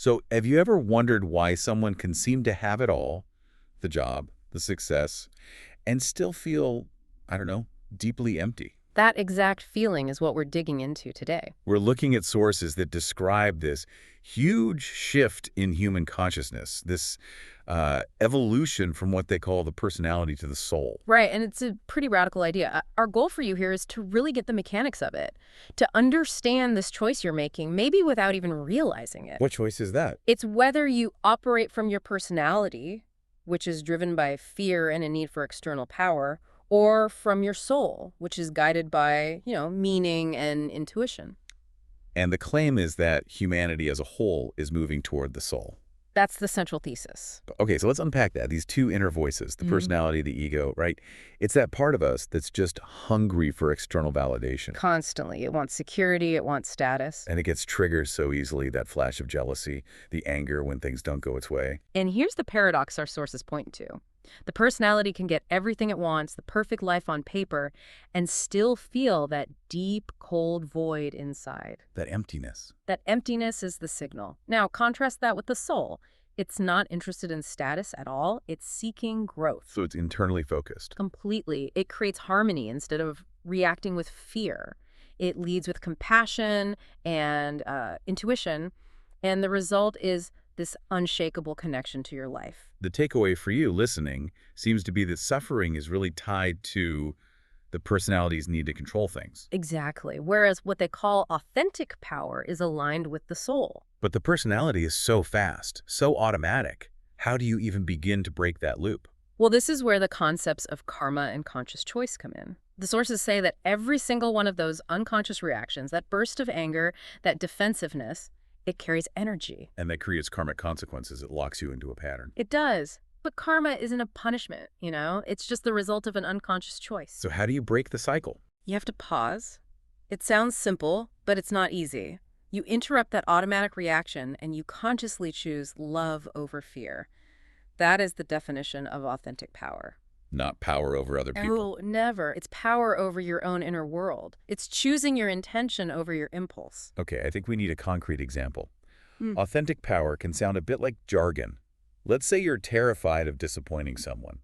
So have you ever wondered why someone can seem to have it all, the job, the success, and still feel, I don't know, deeply empty? That exact feeling is what we're digging into today. We're looking at sources that describe this huge shift in human consciousness, this evolution from what they call the personality to the soul. Right, and it's a pretty radical idea. Our goal for you here is to really get the mechanics of it, to understand this choice you're making, maybe without even realizing it. What choice is that? It's whether you operate from your personality, which is driven by fear and a need for external power, or from your soul, which is guided by, meaning and intuition. And the claim is that humanity as a whole is moving toward the soul. That's the central thesis. Okay, so let's unpack that. These two inner voices, the personality, the ego, right? It's that part of us that's just hungry for external validation. Constantly. It wants security, it wants status. And it gets triggered so easily, that flash of jealousy, the anger when things don't go its way. And here's the paradox our sources point to. The personality can get everything it wants, the perfect life on paper, and still feel that deep, cold void inside. That emptiness. That emptiness is the signal. Now, contrast that with the soul. It's not interested in status at all. It's seeking growth. So it's internally focused. Completely. It creates harmony instead of reacting with fear. It leads with compassion and intuition, and the result is this unshakable connection to your life. The takeaway for you listening seems to be that suffering is really tied to the personality's need to control things. Exactly. Whereas what they call authentic power is aligned with the soul. But the personality is so fast, so automatic. How do you even begin to break that loop? Well, this is where the concepts of karma and conscious choice come in. The sources say that every single one of those unconscious reactions, that burst of anger, that defensiveness, it carries energy. And that creates karmic consequences. It locks you into a pattern. It does. But karma isn't a punishment, It's just the result of an unconscious choice. So how do you break the cycle? You have to pause. It sounds simple, but it's not easy. You interrupt that automatic reaction and you consciously choose love over fear. That is the definition of authentic power. Not power over other people. Oh, never. It's power over your own inner world. It's choosing your intention over your impulse. Okay, I think we need a concrete example. Authentic power can sound a bit like jargon. Let's say you're terrified of disappointing someone.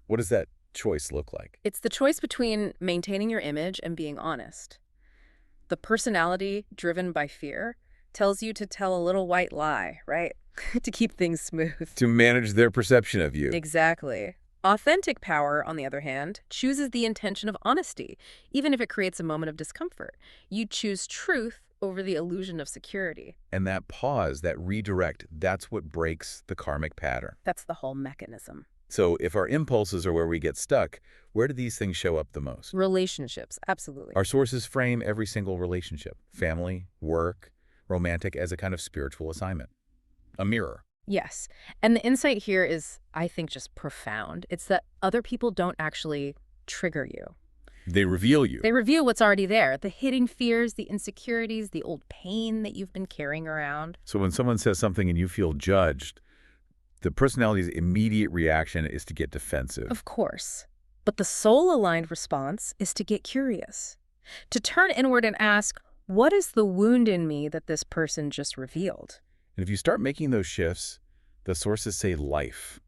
What does that choice look like? It's the choice between maintaining your image and being honest. The personality driven by fear tells you to tell a little white lie, right? To keep things smooth. To manage their perception of you. Exactly. Authentic power, on the other hand, chooses the intention of honesty, even if it creates a moment of discomfort. You choose truth over the illusion of security. And that pause, that redirect, that's what breaks the karmic pattern. That's the whole mechanism. So if our impulses are where we get stuck, where do these things show up the most? Relationships, absolutely. Our sources frame every single relationship, family, work, romantic, as a kind of spiritual assignment. A mirror. Yes. And the insight here is, I think, just profound. It's that other people don't actually trigger you. They reveal you. They reveal what's already there, the hidden fears, the insecurities, the old pain that you've been carrying around. So when someone says something and you feel judged, the personality's immediate reaction is to get defensive. Of course. But the soul-aligned response is to get curious, to turn inward and ask, what is the wound in me that this person just revealed? And if you start making those shifts, the sources say life.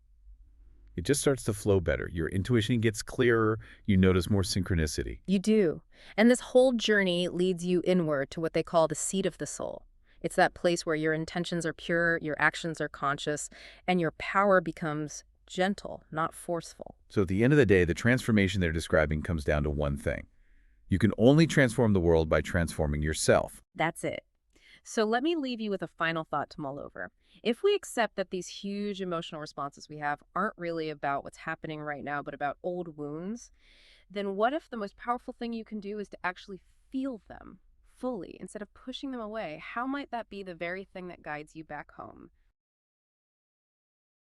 It just starts to flow better. Your intuition gets clearer. You notice more synchronicity. You do. And this whole journey leads you inward to what they call the seat of the soul. It's that place where your intentions are pure, your actions are conscious, and your power becomes gentle, not forceful. So at the end of the day, the transformation they're describing comes down to one thing. You can only transform the world by transforming yourself. That's it. So let me leave you with a final thought to mull over. If we accept that these huge emotional responses we have aren't really about what's happening right now, but about old wounds, then what if the most powerful thing you can do is to actually feel them fully instead of pushing them away? How might that be the very thing that guides you back home?